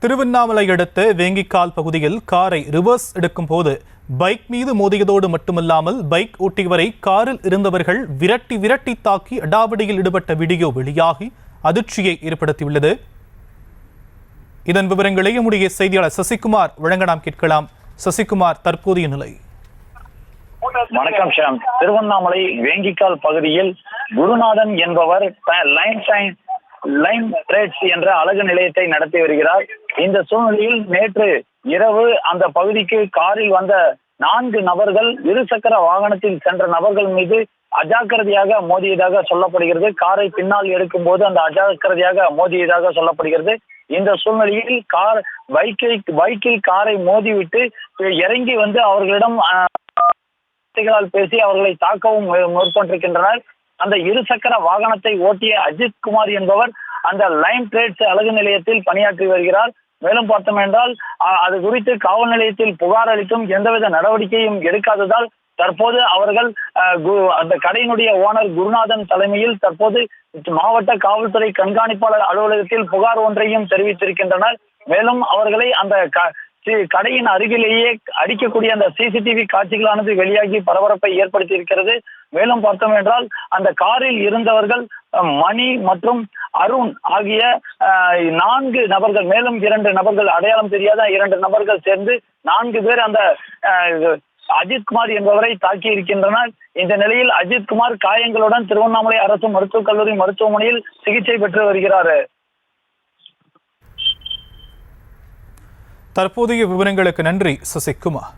திருவண்ணாமலை அடுத்த வேங்கிக்கால் பகுதியில் காரை ரிவர்ஸ் எடுக்கும் போது பைக் மீது மோதியதோடு மட்டுமல்லாமல் பைக் ஓட்டியவரை காரில் இருந்தவர்கள் விரட்டி தாக்கி அடாவடியில் ஈடுபட்ட வீடியோ வெளியாகி அதிர்ச்சியை ஏற்படுத்தியுள்ளது. இதன் விவரங்களை நம்முடைய செய்தியாளர் சசிகுமார் வழங்க நாம் கேட்கலாம். சசிகுமார், தற்போதைய நிலை. வணக்கம் ஷாம். திருவண்ணாமலை வேங்கிக்கால் பகுதியில் குருநாதன் என்பவர் லைன் ட்ரேட்ஸ் என்ற அழகு நிலையத்தை நடத்தி வருகிறார். இந்த சூழ்நிலையில் நேற்று இரவு அந்த பகுதிக்கு காரில் வந்த 4 நபர்கள் இருசக்கர வாகனத்தில் சென்ற நபர்கள் மீது அஜாக்கிரதையாக மோதியதாக சொல்லப்படுகிறது. காரை பின்னால் எடுக்கும் போது அந்த அஜாக்கிரதையாக மோதியதாக சொல்லப்படுகிறது. இந்த சூழ்நிலையில் பைக்கில் காரை மோதிவிட்டு இறங்கி வந்து அவர்களிடம் பேசி அவர்களை தாக்கவும் முற்பட்டிருக்கின்றனர். அந்த இருசக்கர வாகனத்தை ஓட்டிய அஜித் குமார் என்பவர் அந்த லைன் ட்ரேட்ஸ் அழகு நிலையத்தில் பணியாற்றி வருகிறார். மேலும் பார்த்தோம் என்றால் அது குறித்து காவல் நிலையத்தில் புகார் அளித்தும் எந்தவித நடவடிக்கையும் எடுக்காததால் தற்போது அவர்கள் அந்த கடையினுடைய ஓனர் குருநாதன் தலைமையில் தற்போது மாவட்ட காவல்துறை கண்காணிப்பாளர் அலுவலகத்தில் புகார் ஒன்றையும் தெரிவித்திருக்கின்றனர். மேலும் அவர்களை அந்த கடையின் அருகிலேயே அடிக்கக்கூடிய அந்த சிசிடிவி காட்சிகளானது வெளியாகி பரபரப்பை ஏற்படுத்தி இருக்கிறது. மேலும் பார்த்தோம் என்றால் அந்த காரில் இருந்தவர்கள் மணி மற்றும் அருண் ஆகிய 4 நபர்கள், மேலும் 2 நபர்கள், அடையாளம் தெரியாத 2 நபர்கள் சேர்ந்து 4 பேர் அந்த அஜித் குமார் என்பவரை தாக்கி இருக்கின்றனர். இந்த நிலையில் அஜித் குமார் காயங்களுடன் திருவண்ணாமலை அரசு மருத்துவக் கல்லூரி மருத்துவமனையில் சிகிச்சை பெற்று வருகிறார். தற்போதைய விவரங்களுக்கு நன்றி சசிகுமார்.